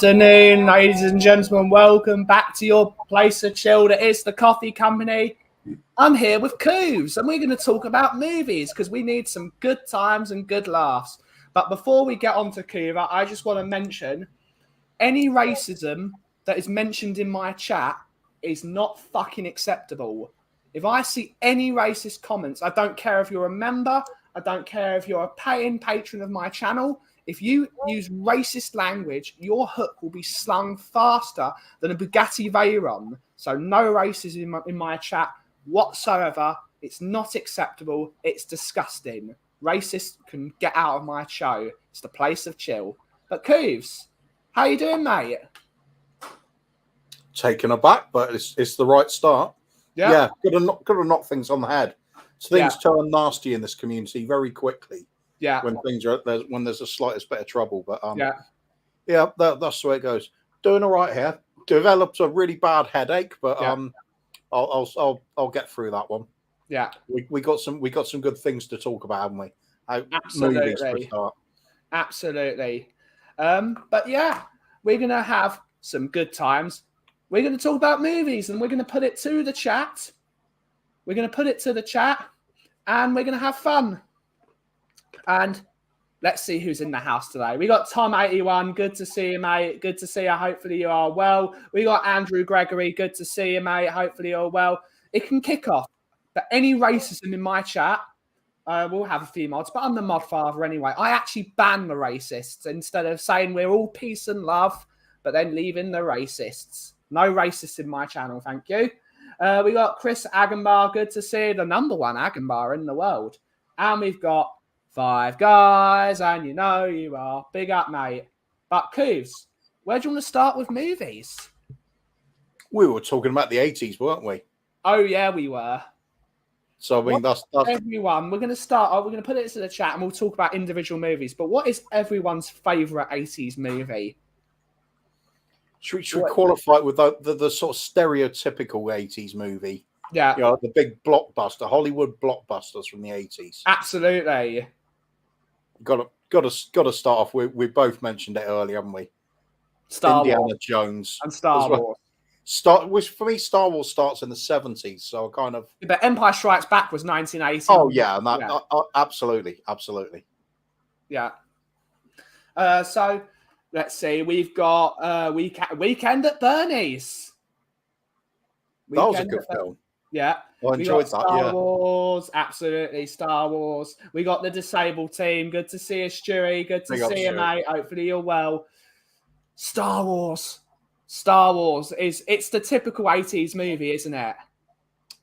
afternoon, ladies and gentlemen. Welcome back to your place of chill. That is the Coffee Company. I'm here with Coos, and we're going to talk about movies because we need some good times and good laughs. But before we get on to Cuba, I just want to mention any racism that is mentioned in my chat is not fucking acceptable. If I see any racist comments, I don't care if you're a member, I don't care if you're a paying patron of my channel. If you use racist language, your hook will be slung faster than a Bugatti Veyron. So no racism in my chat whatsoever. It's not acceptable. It's disgusting. Racists can get out of my show. It's the place of chill. But Coos, how you doing, mate? Taken aback, but it's the right start. Yeah, could have knocked things on the head. So things turn nasty in this community very quickly. Yeah, when there's the slightest bit of trouble. But that's the way it goes. Doing all right here. Developed a really bad headache, but I'll get through that one. Yeah, we got some good things to talk about, haven't we? Movies for a start. Absolutely. But yeah, we're gonna have some good times. We're going to talk about movies, and we're going to put it to the chat. We're going to put it to the chat, and we're going to have fun. And let's see who's in the house today. We got Tom81. Good to see you, mate. Good to see you. Hopefully you are well. We got Andrew Gregory. Good to see you, mate. Hopefully you're well. It can kick off. But any racism in my chat, we'll have a few mods. But I'm the mod father anyway. I actually ban the racists instead of saying we're all peace and love, but then leaving the racists. No racists in my channel, thank you. We got Chris Agenbar. Good to see you, the number one Agenbar in the world. And we've got Five Guys, and you know you are. Big up, mate. But Coos, where do you want to start with movies? We were talking about the 80s, weren't we? Oh, yeah, we were. So, I mean, that's everyone. We're going to start. We're going to put it to the chat, and we'll talk about individual movies. But what is everyone's favourite 80s movie? Should we qualify it with the sort of stereotypical 80s movie? Yeah. You know, the big blockbuster, Hollywood blockbusters from the 80s. Absolutely. Got to start off. We both mentioned it earlier, haven't we? Indiana Jones and Star Wars. Which for me, Star Wars starts in the 70s, so kind of. But Empire Strikes Back was 1980. Oh yeah, absolutely. Yeah. So. Let's see. We've got Weekend at Bernie's. That was a good film. Yeah. I enjoyed that. Star Wars. Absolutely. Star Wars. We got the Disabled Team. Good to see you, Stewie. Good to see you, mate. Hopefully you're well. Star Wars. It's the typical 80s movie, isn't it?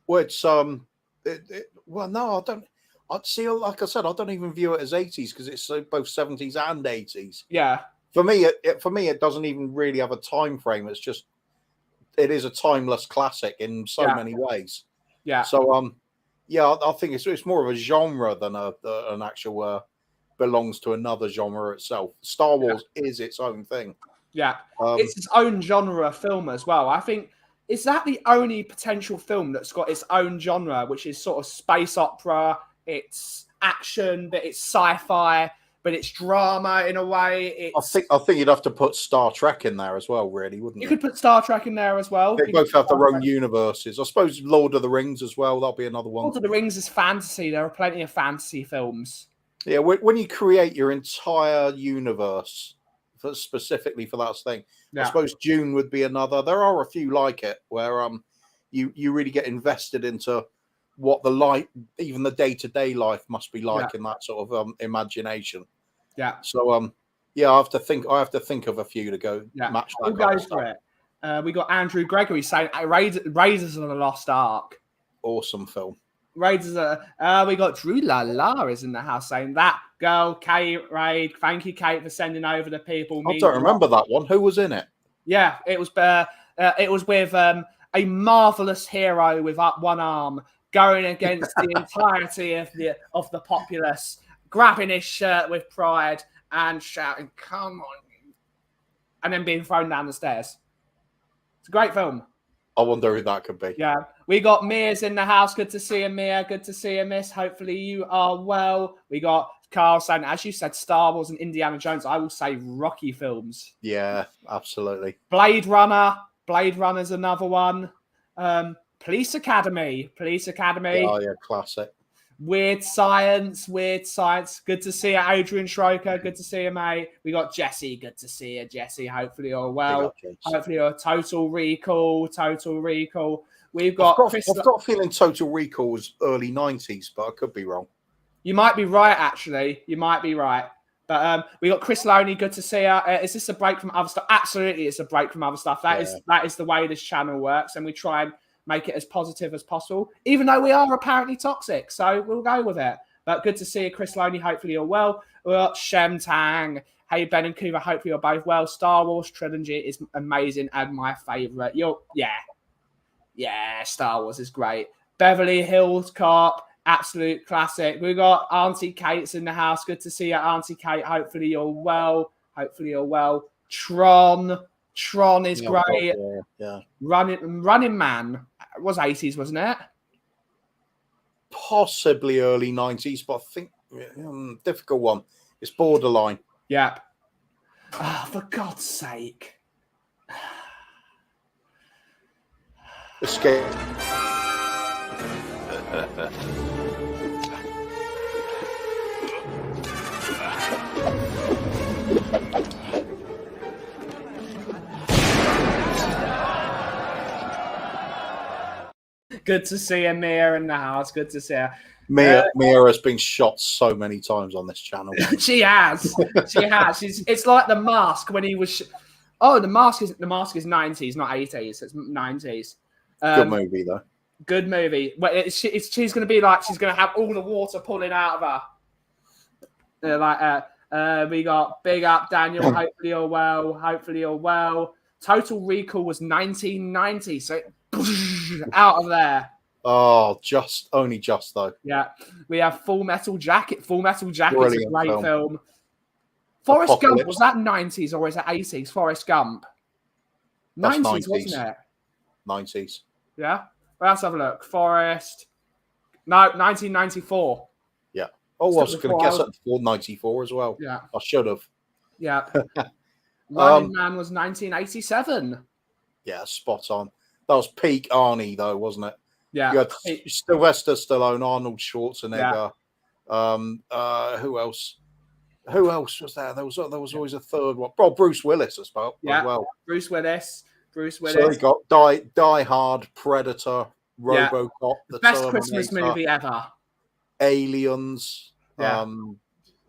Well, it's no, I don't. I'd see, like I said, I don't even view it as 80s because it's both 70s and 80s. Yeah. For me, it doesn't even really have a time frame. It is a timeless classic in so many ways. Yeah. So, I think it's more of a genre than an actual belongs to another genre itself. Star Wars is its own thing. Yeah, it's its own genre of film as well. I think is that the only potential film that's got its own genre, which is sort of space opera. It's action, but it's sci-fi. But it's drama in a way. I think you'd have to put Star Trek in there as well, really, wouldn't you? You could put Star Trek in there as well. They both have their own universes. I suppose Lord of the Rings as well. That'll be another one. Lord of the Rings is fantasy. There are plenty of fantasy films. Yeah, when you create your entire universe specifically for that thing, I suppose Dune would be another. There are a few like it where you really get invested into what even the day-to-day life must be like in that sort of imagination. Yeah. So I have to think of a few to go match that. We'll go for it. We got Andrew Gregory saying Raiders of the Lost Ark. Awesome film. Raiders we got Drew La is in the house saying that girl, Kate Raid. Thank you, Kate, for sending over the people. I don't remember that one. Who was in it? Yeah, it was with a marvelous hero with one arm going against the entirety of the populace, grabbing his shirt with pride and shouting, "Come on!" and then being thrown down the stairs. It's a great film. I wonder who that could be. Yeah. We got Mia's in the house. Good to see you, Mia. Good to see you, miss. Hopefully you are well. We got Carl saying, as you said, Star Wars and Indiana Jones. I will say Rocky films. Yeah, absolutely. Blade Runner's another one. Police Academy. Oh, yeah, classic. Weird Science. Good to see you, Adrian Schroker. Good to see you, mate. We got Jesse. Good to see you, Jesse. Hopefully you're well. Hopefully you're Total Recall. We've got I've got a feeling Total Recall was early 90s, but I could be wrong. You might be right, actually. You might be right. But we got Chris Loney. Good to see her. Is this a break from other stuff? Absolutely, it's a break from other stuff. That is the way this channel works, and we try and make it as positive as possible, even though we are apparently toxic. So we'll go with it. But good to see you, Chris Loney. Hopefully you're well. We got Shem Tang. Hey, Ben and Kuva. Hopefully you're both well. Star Wars trilogy is amazing and my favourite. Yeah, Star Wars is great. Beverly Hills Cop. Absolute classic. We got Auntie Kate's in the house. Good to see you, Auntie Kate. Hopefully you're well. Tron is great. Yeah. Running Man was 80s, wasn't it? Possibly early 90s, but I think difficult one. It's borderline. Yep. Oh, for God's sake. Escape. Good to see her, Mia, in the house. Good to see her. Mia has been shot so many times on this channel. She has. It's like The Mask when he was. The Mask is 90s, not 80s. It's 90s. Good movie though. Good movie. Well, she's going to be like, she's going to have all the water pulling out of her. We got Big Up Daniel. Hopefully you're well. Total Recall was 1990, so out of there. Oh, only just though. Yeah, we have Full Metal Jacket. Full Metal Jacket is a great film. Forrest Gump, was that 90s or is it 80s? Forrest Gump. 90s, wasn't it? 90s. Yeah. Well, let's have a look. Forrest. No, 1994. Yeah. Oh, I was going to guess at 94 as well. Yeah. I should have. Yeah. Running Man was 1987. Yeah, spot on. That was peak Arnie, though, wasn't it? Yeah. You had Sylvester Stallone, Arnold Schwarzenegger. Yeah. Who else? Who else was there? There was always a third one. Oh, Bruce Willis as well. Bruce Willis. So he got Die Hard, Predator, RoboCop, the best Christmas movie ever. Aliens. Yeah.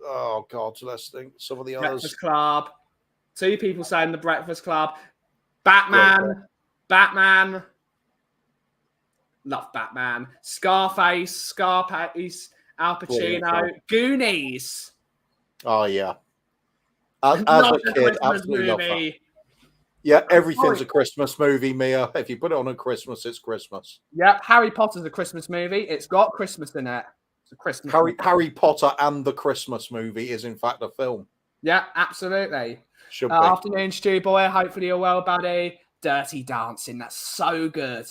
Oh God, let's think. Some of the others. Breakfast Club. 2 people saying The Breakfast Club. Batman. Love Batman. Scarface. Al Pacino. Goonies. Oh yeah. As a kid, absolutely love that. Yeah, everything's a Christmas movie, Mia. If you put it on at Christmas, it's Christmas. Yeah, Harry Potter's a Christmas movie. It's got Christmas in it. It's a Christmas movie. Harry Potter and the Christmas movie is in fact a film. Yeah, absolutely. Should be. Afternoon, Stu Boy. Hopefully you're well, buddy. Dirty Dancing. That's so good.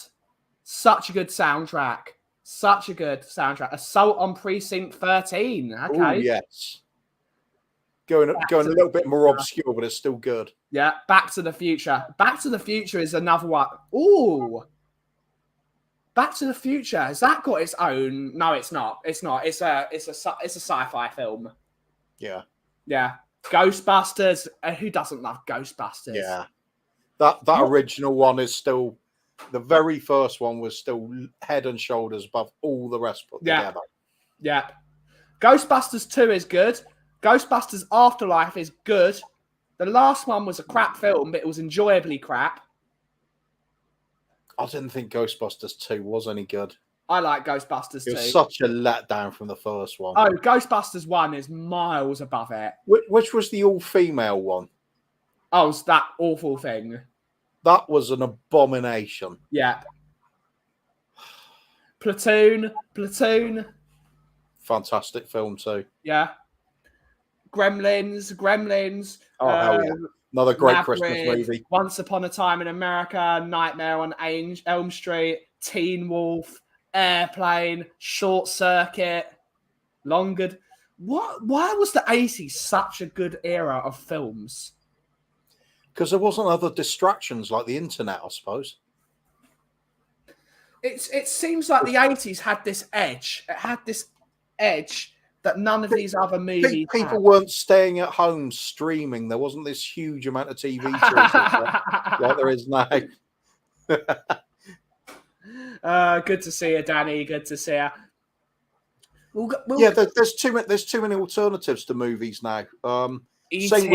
Such a good soundtrack. Assault on Precinct 13. Okay. Ooh, yes. Going a little bit more obscure, but it's still good. Yeah, Back to the Future. Back to the Future is another one. Ooh. Back to the Future. Has that got its own? No, it's not. It's a sci-fi film. Yeah. Yeah. Ghostbusters. Who doesn't love Ghostbusters? Yeah. That original one is still, the very first one was still head and shoulders above all the rest put together. Yeah. Ghostbusters 2 is good. Ghostbusters Afterlife is good. The last one was a crap film, but it was enjoyably crap. I didn't think Ghostbusters 2 was any good. I like Ghostbusters 2. It was such a letdown from the first one. Oh, Ghostbusters 1 is miles above it. Which was the all-female one? Oh, it's that awful thing. That was an abomination. Yeah. Platoon. Fantastic film too. Yeah. Gremlins. Oh, hell yeah. Another great Maverick, Christmas movie. Once Upon a Time in America, Nightmare on Elm Street, Teen Wolf, Airplane, Short Circuit, Longard. Why was the 80s such a good era of films? Because there wasn't other distractions like the internet, I suppose. It seems like the 80s had this edge. It had this edge that none of these other movies people weren't staying at home streaming. There wasn't this huge amount of TV choices like there is now. Good to see you, Danny. Good to see you. There's too many alternatives to movies now. Same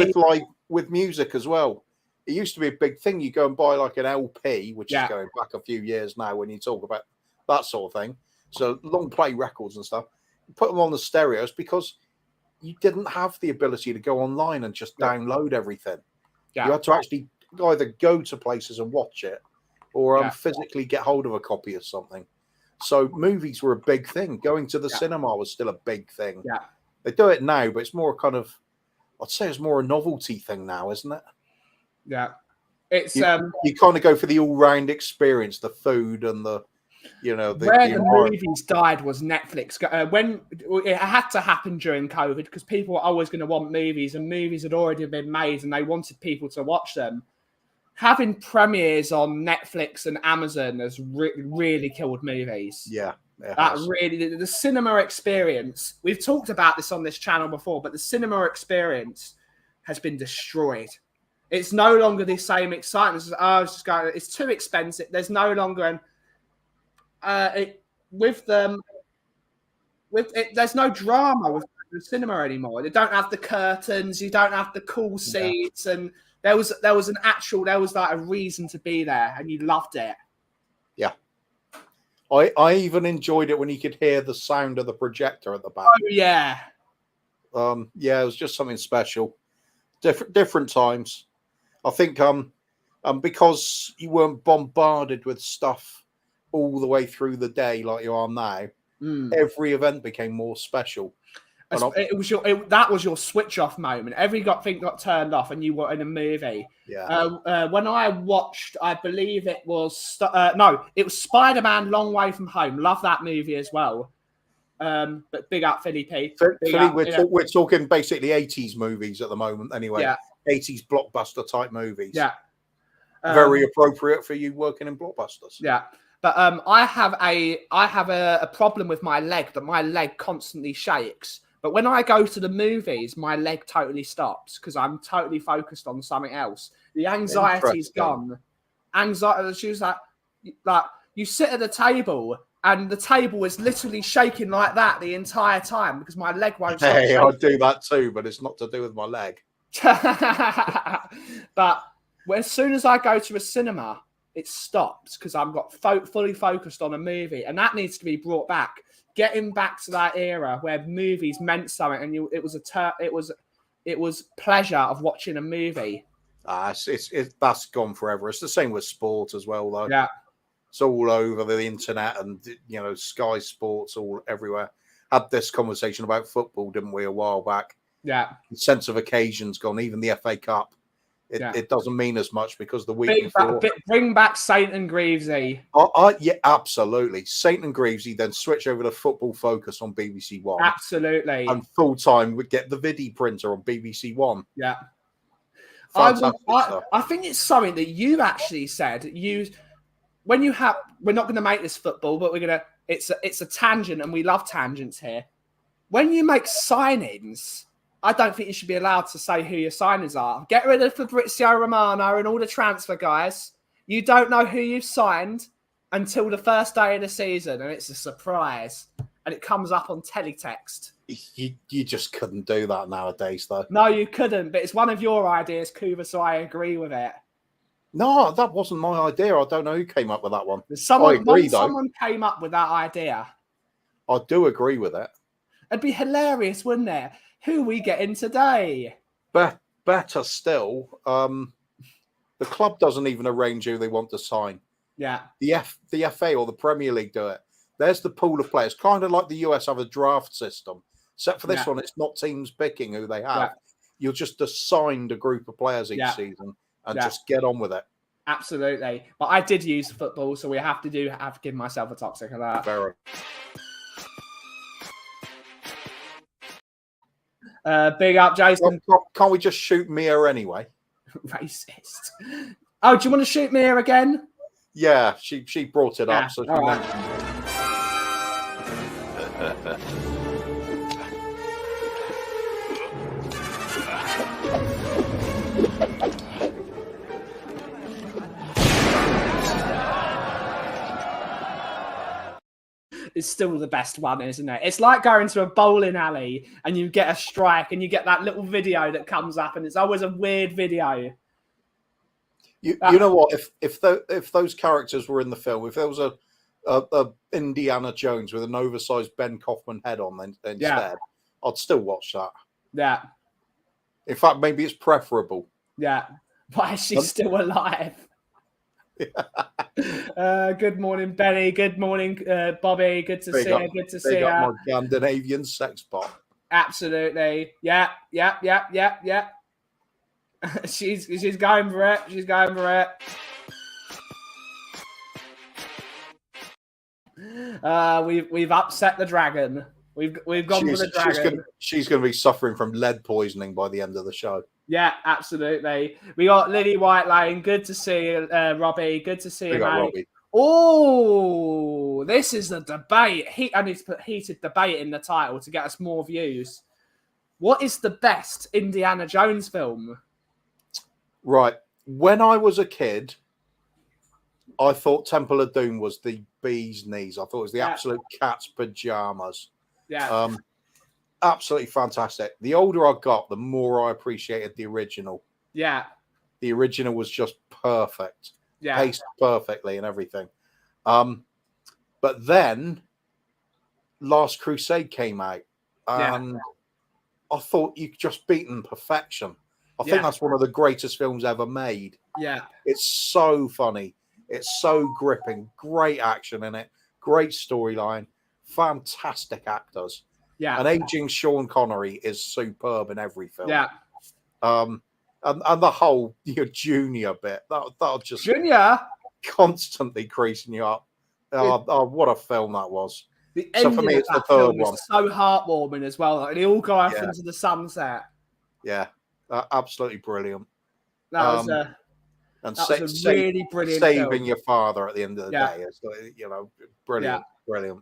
with music as well. It used to be a big thing. You go and buy like an LP, which is going back a few years now when you talk about that sort of thing. So long play records and stuff. Put them on the stereos because you didn't have the ability to go online and just download everything. You had to actually either go to places and watch it or physically get hold of a copy of something. So movies were a big thing. Going to the cinema was still a big thing. Yeah. They do it now, but it's more I'd say it's more a novelty thing now, isn't it? Yeah. It's you kind of go for the all-round experience, the food and the movies died was Netflix. When it had to happen during COVID because people were always going to want movies, and movies had already been made, and they wanted people to watch them. Having premieres on Netflix and Amazon has really killed movies. Yeah, the cinema experience. We've talked about this on this channel before, but the cinema experience has been destroyed. It's no longer the same excitement. It's too expensive. There's no longer there's no drama with the cinema anymore. They don't have the curtains. You don't have the cool seats, and there was like a reason to be there, and you loved it. Yeah, I even enjoyed it when you could hear the sound of the projector at the back. Oh yeah, it was just something special. Different times. I think because you weren't bombarded with stuff all the way through the day like you are now, every event became more special. That was your switch off moment. Everything got turned off, and you were in a movie. Yeah. When I watched, I believe it was Spider-Man: Long Way From Home. Love that movie as well. But big up Philly P. We're talking basically 80s movies at the moment, anyway. Yeah. 80s blockbuster type movies. Yeah. Very appropriate for you working in blockbusters. Yeah. But I have a problem with my leg, that my leg constantly shakes. But when I go to the movies, my leg totally stops because I'm totally focused on something else. The anxiety's gone. She was like you sit at the table and the table is literally shaking like that the entire time because my leg won't stop shaking. I do that too, but it's not to do with my leg. But as soon as I go to a cinema, it stops because I'm fully focused on a movie, and that needs to be brought back. Getting back to that era where movies meant something, and it was pleasure of watching a movie. That's gone forever. It's the same with sport as well, though. Yeah, it's all over the internet and Sky Sports all everywhere. Had this conversation about football, didn't we, a while back? Yeah, the sense of occasion's gone. Even the FA Cup. It doesn't mean as much because the week before... Bring back Saint and Greavesy. Yeah, absolutely. Saint and Greavesy, then switch over to Football Focus on BBC One. Absolutely. And full-time, we'd get the Vidi printer on BBC One. Yeah. Fantastic I think it's something that you actually said. We're not going to make this football, but it's a tangent, and we love tangents here. When you make signings... I don't think you should be allowed to say who your signers are. Get rid of Fabrizio Romano and all the transfer guys. You don't know who you've signed until the first day of the season, and it's a surprise. And it comes up on teletext. You just couldn't do that nowadays, though. No, you couldn't, but it's one of your ideas, Kuba, so I agree with it. No, that wasn't my idea. I don't know who came up with that one. Someone came up with that idea. I do agree with it. It'd be hilarious, wouldn't it? Who are we getting today? Better still, the club doesn't even arrange who they want to sign. Yeah. The FA or the Premier League do it. There's the pool of players, kind of like the US have a draft system. Except for this one, it's not teams picking who they have. Yeah. You're just assigned a group of players each season and just get on with it. Absolutely. But I did use football, so we have to give myself a toxic alert. Fair enough. Big up, Jason. Can't we just shoot Mia anyway? Racist. Oh, do you want to shoot Mia again? Yeah, she brought it up, so she mentioned it. It's still the best one, isn't it? It's like going to a bowling alley and you get a strike and you get that little video that comes up, and it's always a weird video. You know what? If those characters were in the film, if there was a Indiana Jones with an oversized Ben Kaufman head on instead, I'd still watch that. Yeah. In fact, maybe it's preferable. Yeah. Why is she still alive? Good morning, Benny. Good morning, Bobby. Good to see you. Good to see you. My Scandinavian sex bot. Absolutely. Yeah. She's going for it. She's going for it. We've upset the dragon. We've gone for the dragon. She's going to be suffering from lead poisoning by the end of the show. Yeah, absolutely. We got Lily White Lane. Good to see you, Robbie. Good to see you, mate. Oh, this is a debate. I need to put heated debate in the title to get us more views. What is the best Indiana Jones film? Right. When I was a kid, I thought Temple of Doom was the bee's knees. I thought it was the absolute cat's pajamas. Yeah. Absolutely fantastic. The older I got, the more I appreciated the original. Yeah. The original was just perfect. Yeah. Paced perfectly and everything. But then Last Crusade came out and I thought you'd just beaten perfection. I think that's one of the greatest films ever made. Yeah. It's so funny. It's so gripping. Great action in it. Great storyline. Fantastic actors. Yeah. And aging Sean Connery is superb in every film. Yeah. And the whole Junior bit, that'll just Junior constantly creasing you up. Oh, what a film that was. So for me, it's the third one. So heartwarming as well. And they all go off into the sunset. Yeah. Absolutely brilliant. That was a really brilliant saving film. Your father at the end of the day. It's, brilliant. Brilliant.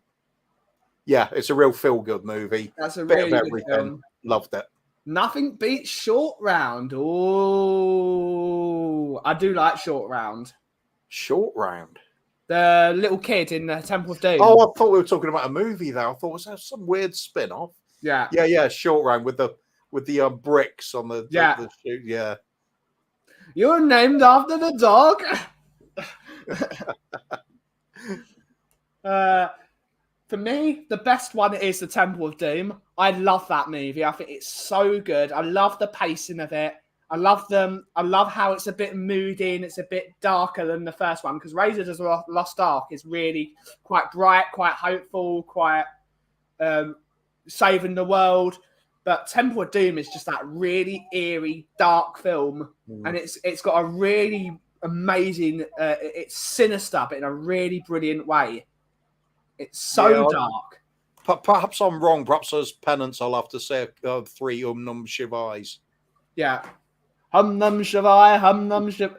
Yeah, it's a real feel-good movie. That's a bit really of everything. Good film. Loved it. Nothing beats Short Round. Oh, I do like Short Round. Short Round? The little kid in the Temple of Doom. Oh, I thought we were talking about a movie there. I thought, was there some weird spin-off? Yeah. Yeah, Short Round with the bricks on the shoot. Yeah. You're named after the dog. For me, the best one is the Temple of Doom. I love that movie. I think it's so good. I love the pacing of it. I love how it's a bit moody and it's a bit darker than the first one, because Raiders of the Lost Ark is really quite bright, quite hopeful, quite saving the world. But Temple of Doom is just that really eerie, dark film, and it's got a really amazing. It's sinister, but in a really brilliant way. It's so dark. Perhaps I'm wrong. Perhaps as penance, I'll have to say 3 Num Shivais. Yeah, Num Shivai, Num Shiv.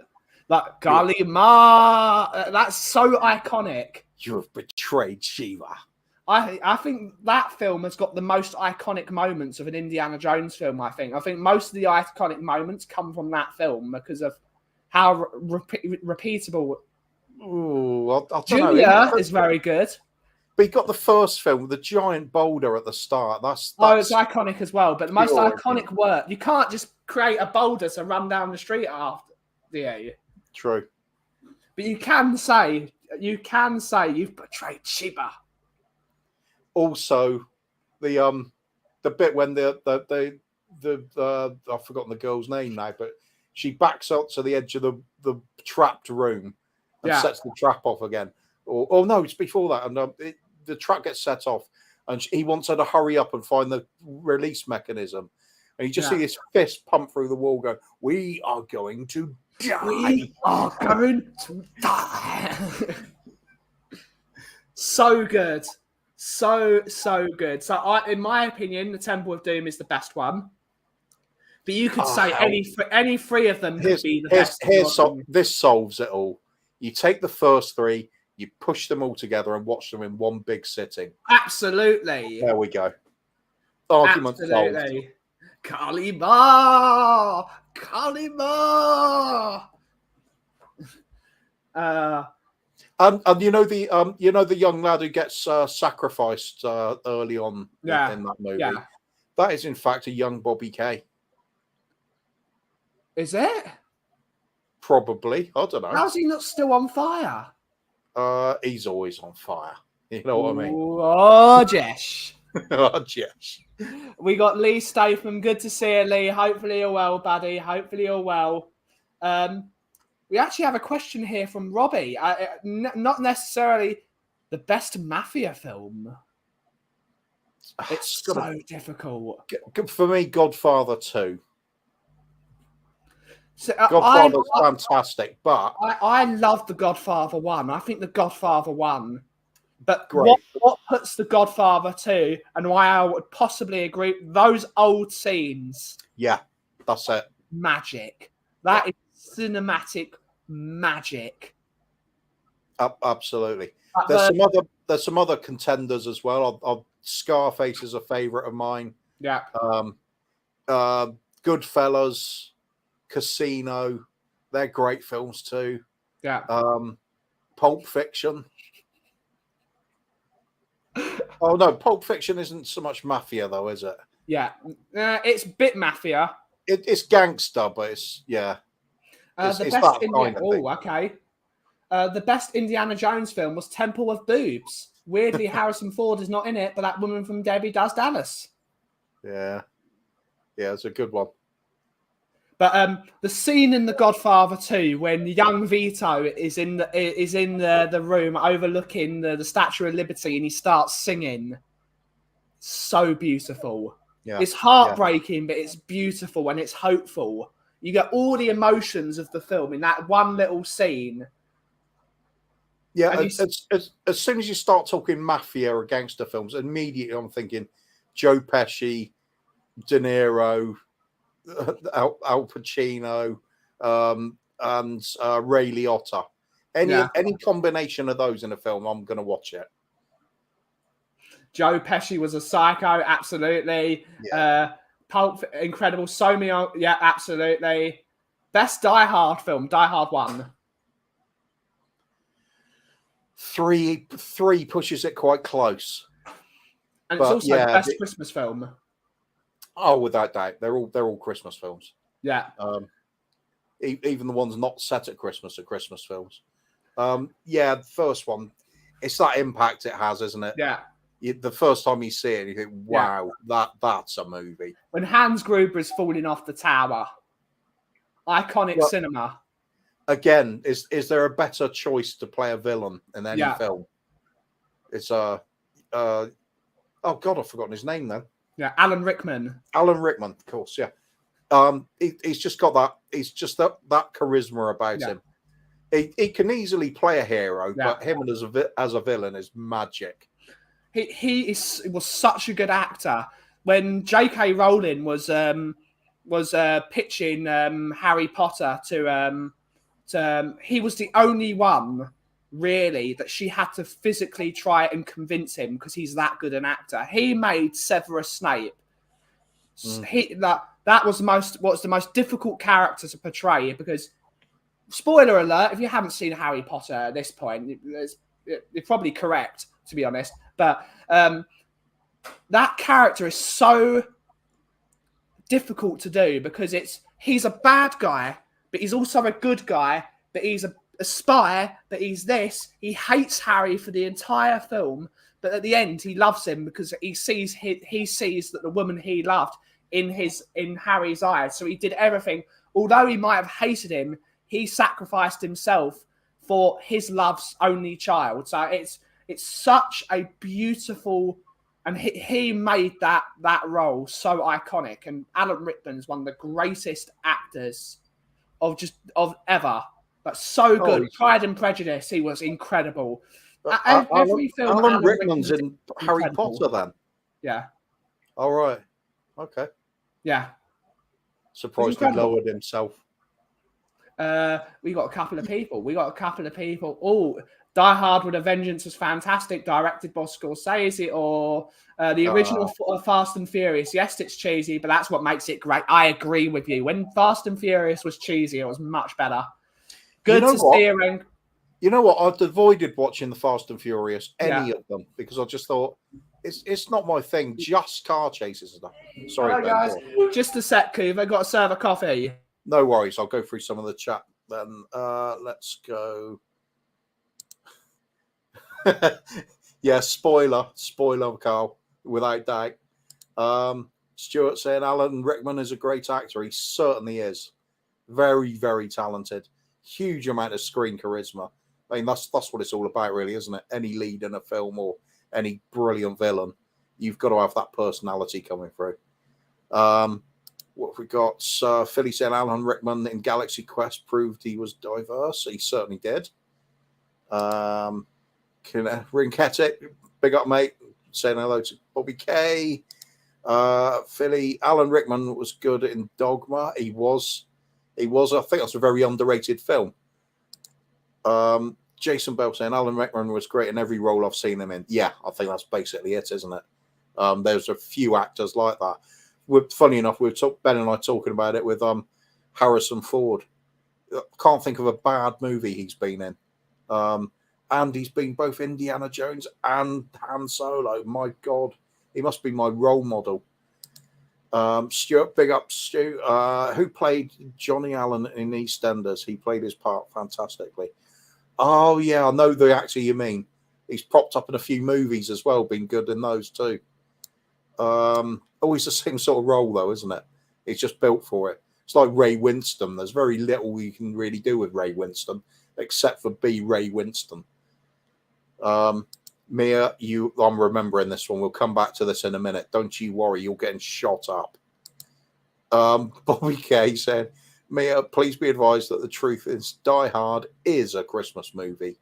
Like Kali Ma. That's so iconic. You have betrayed Shiva. I think that film has got the most iconic moments of an Indiana Jones film, I think most of the iconic moments come from that film because of how repeatable. Ooh, Junior is very good. But you got the first film with the giant boulder at the start. That's it's iconic as well. But the most iconic work, you can't just create a boulder to run down the street after. Yeah. True. But you can say you've betrayed Shiva. Also, the bit when the I've forgotten the girl's name now, but she backs up to the edge of the trapped room and sets the trap off again. Or no, it's before that, and the trap gets set off, and he wants her to hurry up and find the release mechanism, and you just see his fist pump through the wall, going, "We are going to die. We are going to die." So good. So good. So in my opinion, the Temple of Doom is the best one. But you could say any three of them could be the best. This solves it all. You take the first three, you push them all together and watch them in one big sitting. Absolutely. There we go. Argument solved. Kalima! And you know the young lad who gets sacrificed early on in that movie. Yeah. That is in fact a young Bobby Kay. Is it? Probably. I don't know. How's he not still on fire? He's always on fire. You know what I mean? Oh, Jesh. Oh, Jesh. We got Lee Statham. Good to see you, Lee. Hopefully you're well, buddy. Hopefully you're well. We actually have a question here from Robbie. Not necessarily the best mafia film. It's so difficult. For me, Godfather 2. So, Godfather's fantastic, but I love The Godfather 1. I think The Godfather 1. But what puts The Godfather 2 and why I would possibly agree, those old scenes. Yeah, that's it. Magic. That is cinematic magic. Absolutely. There's some other contenders as well. Scarface is a favorite of mine. Yeah. Goodfellas, Casino, they're great films too. Yeah. Pulp Fiction. Oh no, Pulp Fiction isn't so much mafia though, is it? Yeah, it's a bit mafia. It's gangster, but it's the best Indiana Jones film was Temple of Boobs. Weirdly, Harrison Ford is not in it, but that woman from Debbie Does Dallas. Yeah, it's a good one. But the scene in The Godfather 2 when young Vito is in the room overlooking the Statue of Liberty and he starts singing, so beautiful. Yeah. It's heartbreaking, but it's beautiful and it's hopeful. You get all the emotions of the film in that one little scene. Yeah, as soon as you start talking mafia or gangster films, immediately I'm thinking Joe Pesci, De Niro, Al Pacino, and Ray Liotta. Any combination of those in a film, I'm going to watch it. Joe Pesci was a psycho, absolutely. Yeah. Pulp, incredible. So many, yeah, absolutely. Best Die Hard film, Die Hard 1. 3 pushes it quite close. And it's also the best Christmas film. Oh, without doubt. They're all Christmas films. Yeah. Even the ones not set at Christmas are Christmas films. The first one, it's that impact it has, isn't it? Yeah. The first time you see it, you think, wow, that's a movie. When Hans Gruber is falling off the tower. Iconic cinema. Again, is there a better choice to play a villain in any film? It's oh God, I've forgotten his name then. Yeah, Alan Rickman. Alan Rickman, of course, yeah. He's just got that. He's just that charisma about him. He can easily play a hero, but him as a villain is magic. He was such a good actor. When J.K. Rowling was pitching Harry Potter to he was the only one really that she had to physically try and convince him because he's that good an actor. He made Severus Snape. That was the most difficult character to portray because, spoiler alert, if you haven't seen Harry Potter at this point, you're probably correct, to be honest. But that character is so difficult to do because he's a bad guy, but he's also a good guy, but he's a spy, but he's this. He hates Harry for the entire film, but at the end he loves him because he sees that the woman he loved in Harry's eyes. So he did everything. Although he might have hated him, he sacrificed himself for his love's only child. So it's such a beautiful, and he made that role so iconic. And Alan Rickman is one of the greatest actors of ever. But so good. Pride and Prejudice, he was incredible. Every film Alan Rickman's in Harry Potter, then. Yeah. All right. Okay. Yeah. Surprised he lowered himself. We got a couple of people. Oh, Die Hard with a Vengeance was fantastic, directed by Scorsese, or the original Fast and Furious. Yes, it's cheesy, but that's what makes it great. I agree with you. When Fast and Furious was cheesy, it was much better. Good to see you. You know what? I've avoided watching the Fast and Furious, any of them, because I just thought it's not my thing. Just car chases and stuff. Sorry, Ben, guys. Just a sec, Coov. I got to serve a coffee. No worries. I'll go through some of the chat then. Let's go. Yeah, spoiler, Carl, without doubt. Stuart saying Alan Rickman is a great actor. He certainly is. Very, very talented. Huge amount of screen charisma. I mean, that's what it's all about, really, isn't it? Any lead in a film or any brilliant villain, you've got to have that personality coming through. What have we got? Philly saying Alan Rickman in Galaxy Quest proved he was diverse. He certainly did. Rinketic, big up, mate. Saying hello to Bobby K. Philly, Alan Rickman was good in Dogma. He was. I think that's a very underrated film. Jason Bell saying Alan Rickman was great in every role I've seen him in. Yeah, I think that's basically it, isn't it? There's a few actors like that. Funny enough, Ben and I talking about it with Harrison Ford. Can't think of a bad movie he's been in. And he's been both Indiana Jones and Han Solo. My God, he must be my role model. Stuart, big up, Stu, who played Johnny Allen in EastEnders. He played his part fantastically. Oh, yeah, I know the actor you mean. He's popped up in a few movies as well, been good in those too. Always the same sort of role, though, isn't it? It's just built for it. It's like Ray Winston. There's very little you can really do with Ray Winston, except for be Ray Winston. Mia, I'm remembering this one. We'll come back to this in a minute. Don't you worry, you're getting shot up. Bobby K said, Mia, please be advised that the truth is Die Hard is a Christmas movie.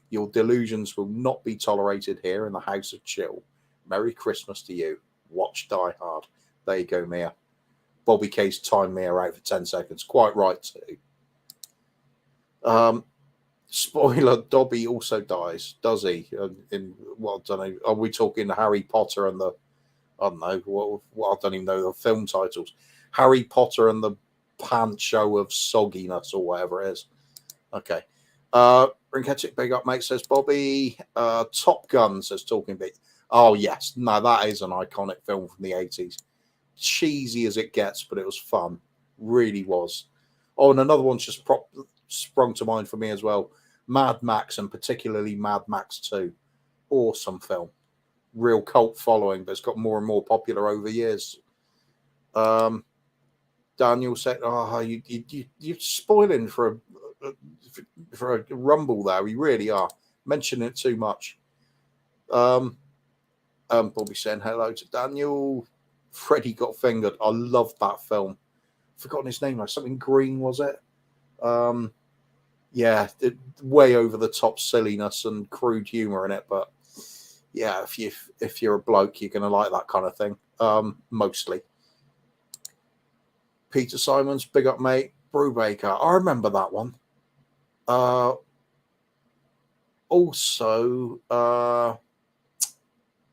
Your delusions will not be tolerated here in the House of Chill. Merry Christmas to you. Watch Die Hard. There you go, Mia. Bobby K's timed Mia out for 10 seconds. Quite right, too. Spoiler, Dobby also dies, does he? I don't know. Are we talking Harry Potter and the... I don't know. I don't even know the film titles. Harry Potter and the Pant Show of Sogginess or whatever it is. Okay. Rinketic, big up, mate, says Bobby. Top Gun says Talking Bit. Oh, yes. No, that is an iconic film from the 80s. Cheesy as it gets, but it was fun. Really was. Oh, and another one's just sprung to mind for me as well. Mad Max, and particularly Mad Max 2. Awesome film. Real cult following, but it's got more and more popular over years. Daniel said, "Oh, you're spoiling for a rumble there. We really are mentioning it too much." Bobby saying hello to Daniel. Freddie Got Fingered. I loved that film. Forgotten his name. Like something green, was it? Yeah, way over the top silliness and crude humor in it, but yeah, if you're a bloke, you're gonna like that kind of thing. Mostly. Peter Simons, big up, mate. Brubaker, I remember that one. Also,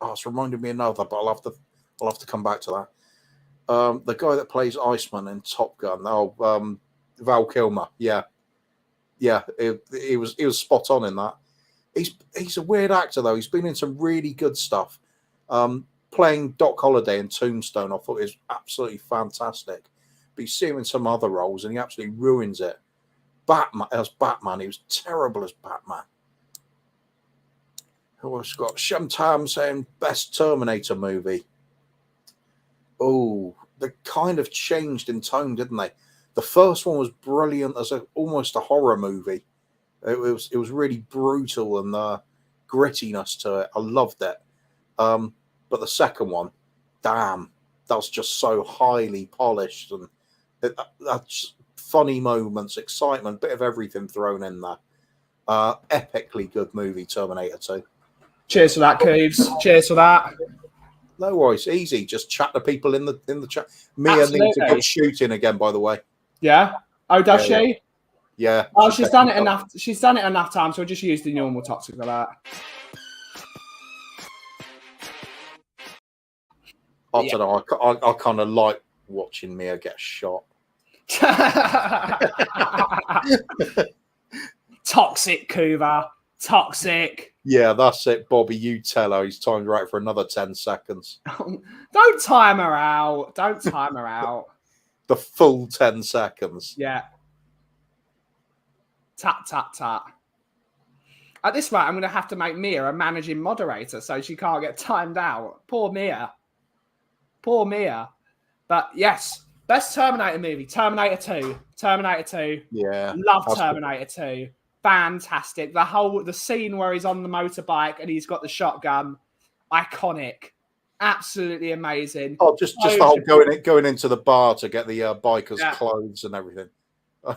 it's reminded me another, but I'll have to come back to that. The guy that plays Iceman in Top Gun. Val Kilmer. Yeah, he was spot on in that. He's a weird actor though. He's been in some really good stuff. Playing Doc Holliday in Tombstone, I thought was absolutely fantastic. But you see him in some other roles, and he absolutely ruins it. Batman, he was terrible as Batman. Who else got? Shamtam saying best Terminator movie. Oh, they kind of changed in tone, didn't they? The first one was brilliant as almost a horror movie. It was really brutal and grittiness to it. I loved it. But the second one, damn, that was just so highly polished and that's funny moments, excitement, bit of everything thrown in there. Epically good movie, Terminator 2. Cheers for that, Cooves. Cheers for that. No worries, easy. Just chat to people in the chat. Mia needs to go shooting again, by the way. Yeah. Oh, does she? Yeah. Oh, she's done it enough. She's done it enough time, so we'll just use the normal toxic alert. I don't know. I kind of like watching Mia get shot. Toxic, Kuva. Toxic. Yeah, that's it, Bobby. You tell her he's timed right for another 10 seconds. Don't time her out. Don't time her out. The full 10 seconds. Yeah. Tap, tap, tap. At this rate, I'm going to have to make Mia a managing moderator so she can't get timed out. Poor Mia. Poor Mia. But yes, best Terminator movie. Terminator 2. Terminator 2. Yeah. Love Terminator 2. Fantastic. The scene where he's on the motorbike and he's got the shotgun. Iconic. Absolutely amazing. Oh, just the whole going into the bar to get the bikers' clothes and everything. I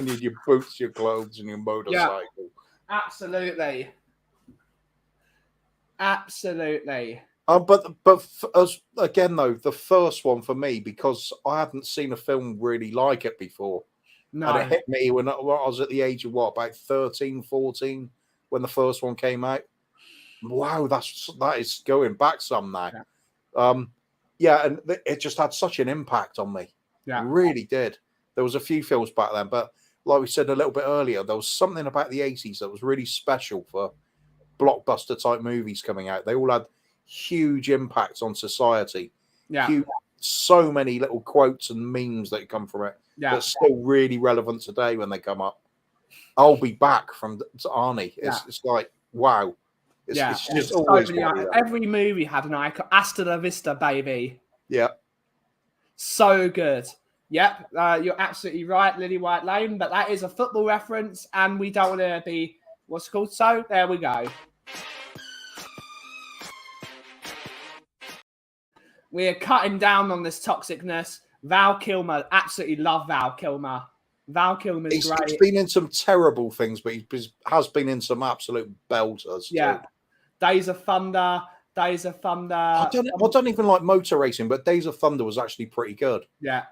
need your boots, your clothes, and your motorcycle. Yeah. Absolutely. Absolutely. But again though, the first one for me, because I hadn't seen a film really like it before. No. And it hit me when I was at the age of about 13, 14 when the first one came out. Wow, that is going back some now. Yeah. And it just had such an impact on me. Yeah. It really did. There was a few films back then, but like we said a little bit earlier, there was something about the 80s that was really special for blockbuster type movies coming out. They all had huge impacts on society. Yeah. So many little quotes and memes that come from it that's still really relevant today when they come up. I'll be back from Arnie. It's like, wow. It's just always every movie had an icon. Hasta la vista, baby. Yeah. So good. Yep, you're absolutely right, Lily White Lane, but that is a football reference, and we don't want to be what's it called. So there we go. We're cutting down on this toxicness. Val Kilmer, absolutely love Val Kilmer. Val Kilmer's great. He's been in some terrible things, but he has been in some absolute belters. Yeah, too. Days of Thunder. Days of Thunder. I don't even like motor racing, but Days of Thunder was actually pretty good. Yeah.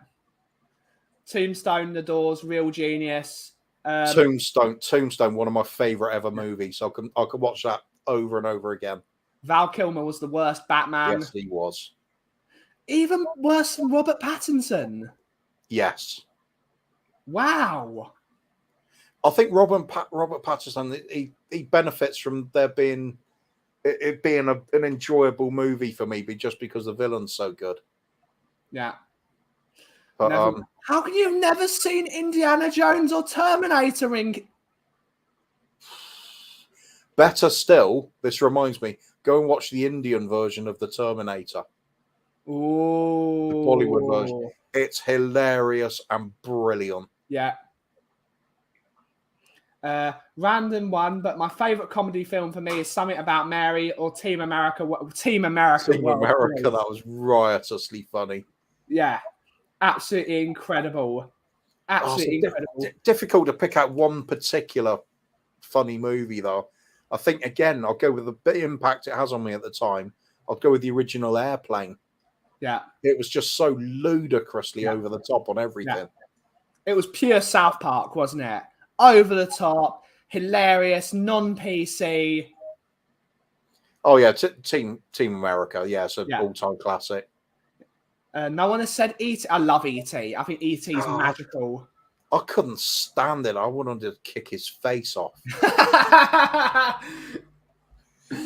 Tombstone, The Doors, Real Genius. Tombstone, one of my favorite ever movies. I can watch that over and over again. Val Kilmer was the worst Batman. Yes, he was. Even worse than Robert Pattinson. Yes. Wow. I think Robert Pattinson, he benefits from there being it being an enjoyable movie for me, just because the villain's so good. Yeah. But, how can you have never seen Indiana Jones or Terminator Ring? Better still, this reminds me, go and watch the Indian version of the Terminator. Ooh. The Bollywood version. It's hilarious and brilliant. Yeah. Random one, but my favourite comedy film for me is Something About Mary or Team America. Team America, that was riotously funny. Yeah. Absolutely incredible. Absolutely incredible. Difficult to pick out one particular funny movie, though. I think, again, I'll go with the bit impact it has on me at the time. I'll go with the original Airplane. Yeah. It was just so ludicrously over the top on everything. Yeah. It was pure South Park, wasn't it? Over the top, hilarious, non-PC. Oh, yeah. Team America. Yeah, it's an all-time classic. No one has said E.T. I love E.T. I think E.T. is magical. I couldn't stand it. I wanted to kick his face off.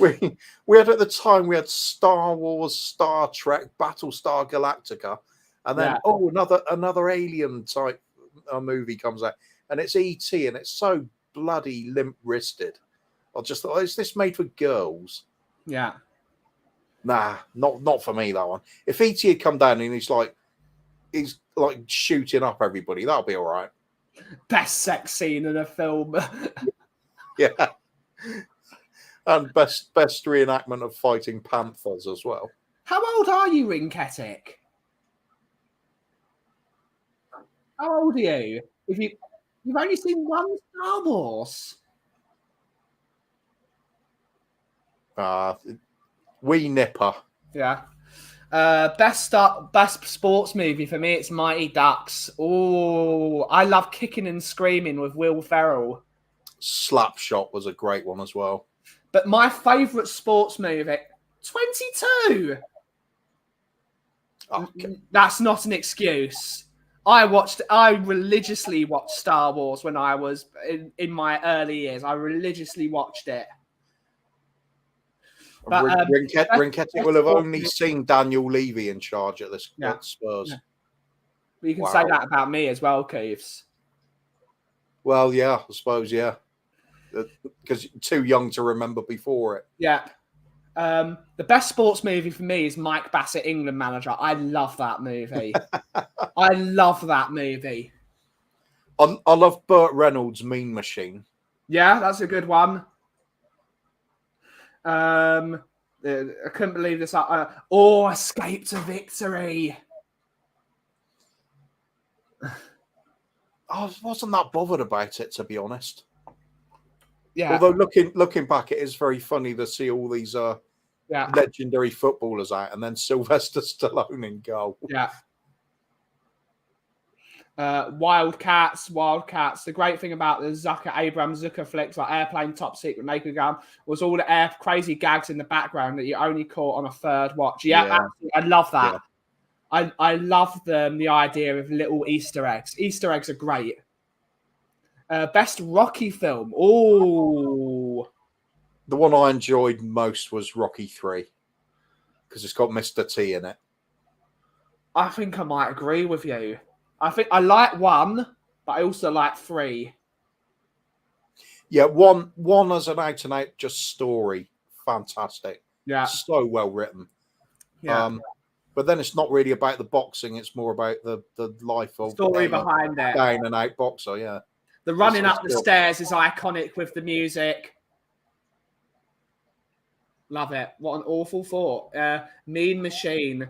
we had at the time, we had Star Wars, Star Trek, Battlestar Galactica, and then another alien type movie comes out, and it's E.T. and it's so bloody limp-wristed. I just thought, is this made for girls? Yeah. Nah, not for me, that one. If E.T. had come down and he's like shooting up everybody, that'll be all right. Best sex scene in a film. Yeah. And best reenactment of fighting panthers as well. How old are you, Rinketic? How old are you? You've only seen one Star Wars. Wee Nipper. Yeah. Best sports movie for me, it's Mighty Ducks. Oh, I love Kicking and Screaming with Will Ferrell. Slapshot was a great one as well. But my favourite sports movie, 22. Okay. That's not an excuse. I religiously watched Star Wars when I was in my early years. I religiously watched it. But Rinketti will have only seen Daniel Levy in charge at this at Spurs. Yeah. But you can say that about me as well, Keeves. Well, yeah, I suppose, yeah. Because you're too young to remember before it. Yeah. The best sports movie for me is Mike Bassett, England Manager. I love that movie. I love that movie. I love Burt Reynolds' Mean Machine. Yeah, that's a good one. I couldn't believe this. Escape to Victory. I wasn't that bothered about it, to be honest. Yeah. Although looking back, it is very funny to see all these legendary footballers out, and then Sylvester Stallone in goal. Yeah. Wildcats. The great thing about the Abraham Zucker flicks, like Airplane, Top Secret, Naked Gun, was all the crazy gags in the background that you only caught on a third watch. Yeah. I love that. Yeah. I love the idea of little Easter eggs. Easter eggs are great. Best Rocky film. Oh, the one I enjoyed most was Rocky 3 because it's got Mr. T in it. I think I might agree with you. I think I like 1, but I also like 3. Yeah, one as an out and out just story, fantastic. Yeah, so well written. Yeah. But then it's not really about the boxing; it's more about the life of story behind it. Down and out boxer, yeah. The running up the stairs is iconic with the music. Love it. What an awful thought. Mean Machine.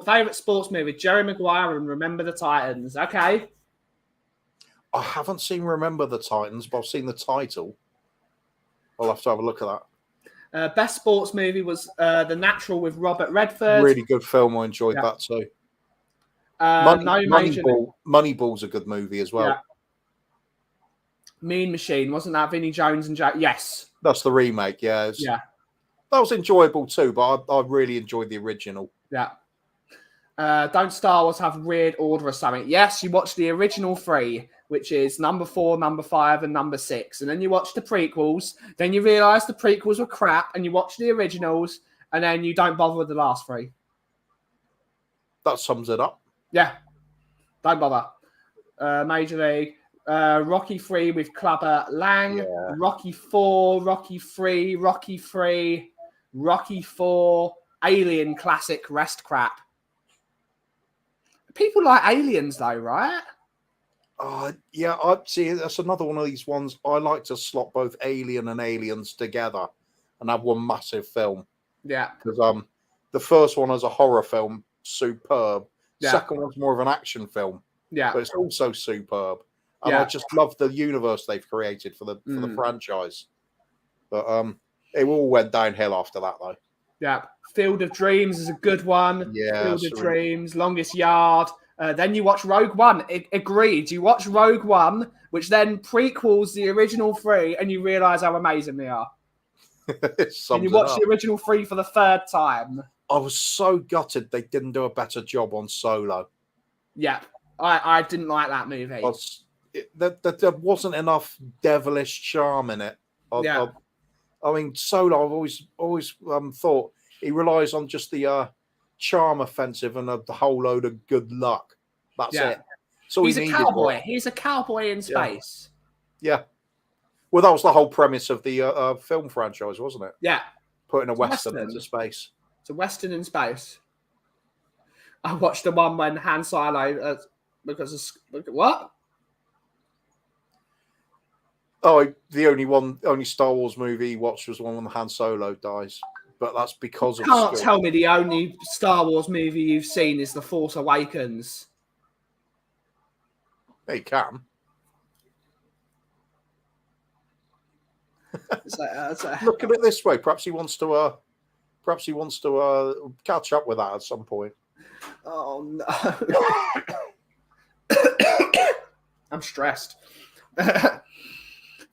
Favorite sports movie: Jerry Maguire and Remember the Titans. Okay. I haven't seen Remember the Titans, but I've seen the title. I'll have to have a look at that. Best sports movie was The Natural with Robert Redford. Really good film. I enjoyed that too. Moneyball's a good movie as well. Yeah. Mean Machine, wasn't that Vinnie Jones and Jack? Yes. That's the remake, yeah. That was enjoyable too, but I really enjoyed the original. Yeah. Don't Star Wars have weird order or something? Yes, you watch the original 3, which is number 4, number 5, and number 6. And then you watch the prequels. Then you realise the prequels were crap, and you watch the originals, and then you don't bother with the last 3. That sums it up. Yeah. Don't bother. Major League. Rocky 3 with Clubber Lang. Yeah. Rocky 4, Rocky 3, Rocky 3, Rocky 4, Alien classic rest crap. People like Aliens though, right? Yeah, I see. That's another one of these ones. I like to slot both Alien and Aliens together and have one massive film. Yeah, because the first one is a horror film, superb. Yeah. Second one's more of an action film. Yeah, but it's also superb. And I just love the universe they've created for the franchise. But it all went downhill after that, though. Yeah, Field of Dreams is a good one. Yeah, Field of Dreams, Longest Yard. Then you watch Rogue One. Agreed. You watch Rogue One, which then prequels the original 3, and you realise how amazing they are. And you watch the original 3 for the 3rd time. I was so gutted they didn't do a better job on Solo. Yeah, I didn't like that movie. There wasn't enough devilish charm in it. I mean, Solo, I've always thought he relies on just the charm offensive and a whole load of good luck. That's it. So he's a cowboy. He's a cowboy in space. Yeah. Well, that was the whole premise of the film franchise, wasn't it? Yeah. Putting a Western into space. It's a Western in space. I watched the one when Han Solo, what? Oh, the only Star Wars movie he watched was one when Han Solo dies. But that's because you can't tell me the only Star Wars movie you've seen is The Force Awakens. Yeah, you can. Look at it this way. Perhaps he wants to catch up with that at some point. Oh no. I'm stressed.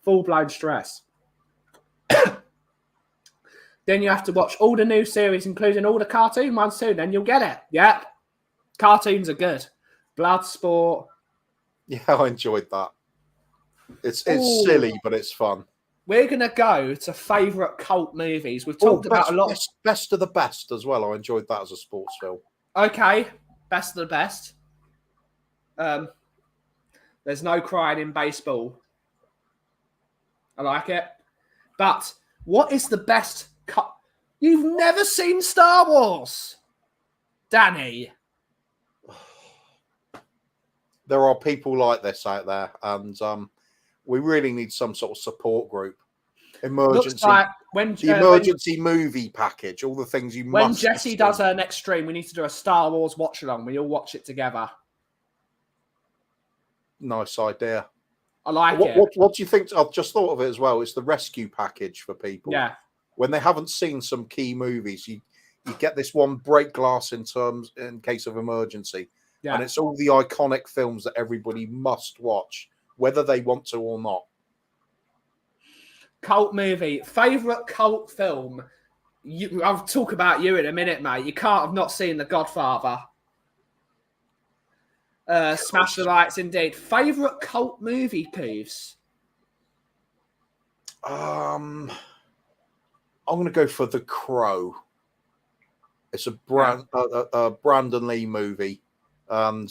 Full-blown stress. Then you have to watch all the new series, including all the cartoon ones too. Then you'll get it. Yep. Cartoons are good. Bloodsport. Yeah, I enjoyed that. It's silly, but it's fun. We're going to go to favourite cult movies. We've talked about a lot. Best of the best as well. I enjoyed that as a sports film. Okay. Best of the best. There's no crying in baseball. I like it. But what is the best cut? You've never seen Star Wars, Danny. There are people like this out there, and we really need some sort of support group. Emergency movie package, all the things you must. When Jessie does her next stream, we need to do a Star Wars watch along. We all watch it together. Nice idea. I like it. What do you think? I've just thought of it as well. It's the rescue package for people. Yeah. When they haven't seen some key movies, you get this one break glass in case of emergency. Yeah. And it's all the iconic films that everybody must watch, whether they want to or not. Cult movie. Favourite cult film? I'll talk about you in a minute, mate. You can't have not seen The Godfather. Smash the Lights, indeed. Favourite cult movie, Poofs? I'm going to go for The Crow. It's a Brandon Lee movie, and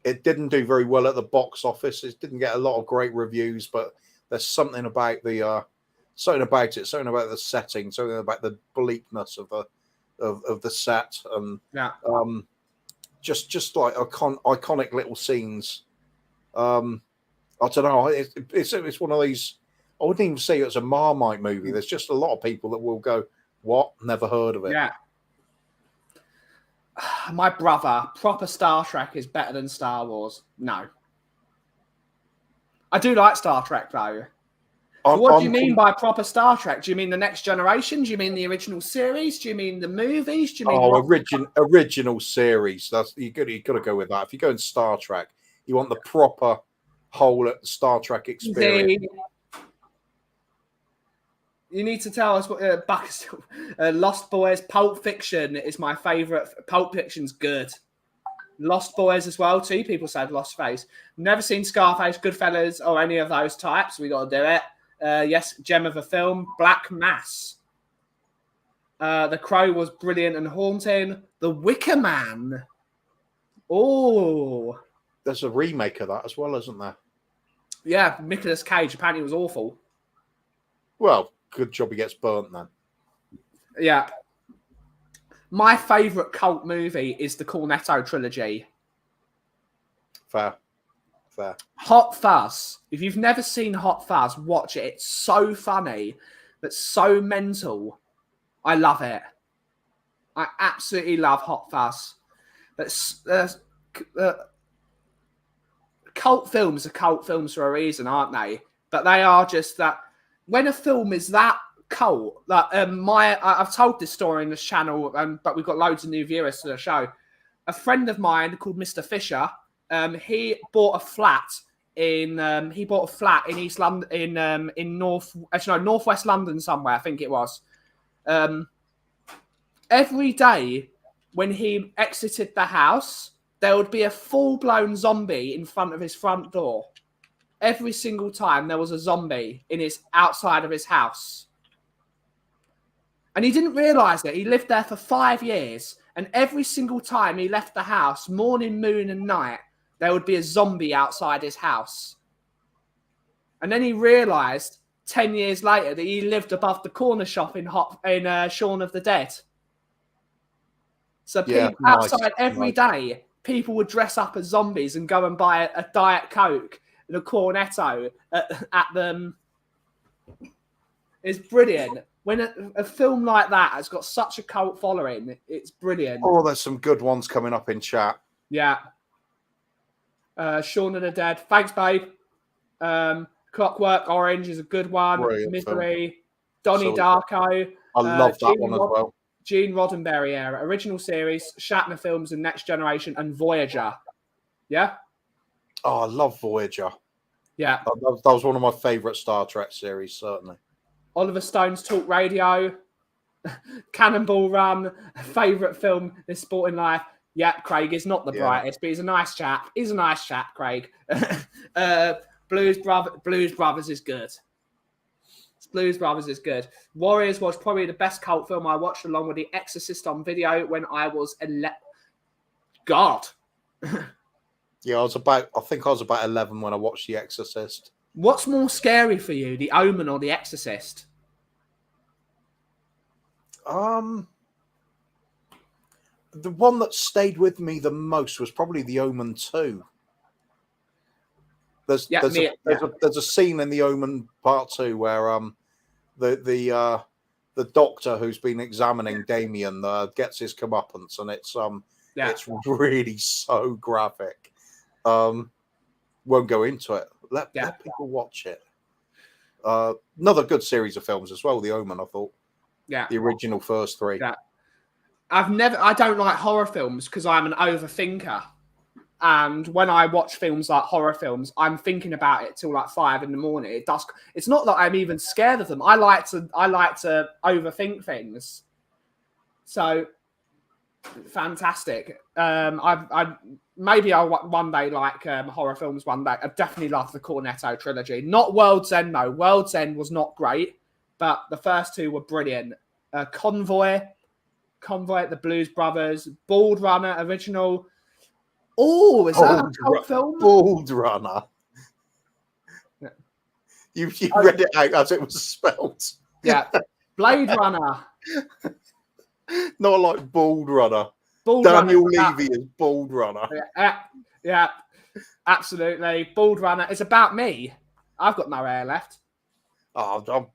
it didn't do very well at the box office. It didn't get a lot of great reviews, but there's something about the something about the setting, something about the bleakness of the set, and just like iconic little scenes. I don't know. It's one of these. I wouldn't even say it's a Marmite movie. There's just a lot of people that will go, "What? Never heard of it." Yeah. My brother, proper Star Trek is better than Star Wars. No. I do like Star Trek, though. What do you mean by proper Star Trek? Do you mean the Next Generation? Do you mean the original series? Do you mean the movies? Do you mean original series? That's you got to go with that. If you go in Star Trek, you want the proper whole Star Trek experience. You need to tell us what Lost Boys, Pulp Fiction is my favourite. Pulp Fiction's good. Lost Boys as well. 2 people said Lost Face. Never seen Scarface, Goodfellas, or any of those types. We got to do it. Yes, gem of a film, Black Mass. The Crow was brilliant and haunting. The Wicker Man. Oh. There's a remake of that as well, isn't there? Yeah, Nicolas Cage apparently was awful. Well, good job he gets burnt then. Yeah. My favourite cult movie is the Cornetto trilogy. Fair. Hot Fuzz. If you've never seen Hot Fuzz, watch it. It's so funny, but so mental. I love it. I absolutely love Hot Fuzz. But cult films are cult films for a reason, aren't they? But they are just that. When a film is that cult, like I've told this story in this channel, but we've got loads of new viewers to the show. A friend of mine called Mr. Fisher. He bought a flat in East London, in northwest London somewhere, I think it was. Every day when he exited the house, there would be a full-blown zombie in front of his front door. Every single time there was a zombie outside of his house. And he didn't realise it. He lived there for 5 years. And every single time he left the house, morning, noon and night, there would be a zombie outside his house. And then he realised 10 years later that he lived above the corner shop in Shaun of the Dead. So people outside every day, people would dress up as zombies and go and buy a Diet Coke and a Cornetto at them. It's brilliant. When a film like that has got such a cult following, it's brilliant. Oh, there's some good ones coming up in chat. Yeah. Shaun of the Dead. Thanks, babe. Clockwork Orange is a good one. Brilliant Misery. Film. Donnie so Darko. I love that one as well. Gene Roddenberry era. Original series, Shatner films and Next Generation, and Voyager. Yeah? Oh, I love Voyager. Yeah. That was one of my favourite Star Trek series, certainly. Oliver Stone's Talk Radio. Cannonball Run. Favourite film, This Sporting Life. Yeah, Craig is not the brightest, but he's a nice chap. He's a nice chap, Craig. Blues Brothers is good. Blues Brothers is good. Warriors was probably the best cult film I watched, along with The Exorcist on video when I was 11. God. Yeah, I think I was about 11 when I watched The Exorcist. What's more scary for you, The Omen or The Exorcist? The one that stayed with me the most was probably The Omen 2. There's a scene in The Omen Part 2 where the doctor who's been examining Damien gets his comeuppance, and it's really so graphic. Won't go into it. Let people watch it. Another good series of films as well, The Omen, I thought. Yeah. The original first three. Yeah. I don't like horror films because I'm an overthinker. And when I watch films like horror films, I'm thinking about it till like 5 a.m. It's not that I'm even scared of them. I like to overthink things. So fantastic. Maybe I'll one day like horror films one day. I definitely love the Cornetto trilogy. Not World's End though. World's End was not great, but the first two were brilliant. Convoy, The Blues Brothers, Bald Runner original. Oh, is that a cult film? Bald Runner. Yeah. You read it out as it was spelled. Yeah. Blade Runner. Not like Bald Runner. Daniel Levy is Bald Runner. Yeah, absolutely. Bald Runner. It's about me. I've got no hair left. Oh, I'm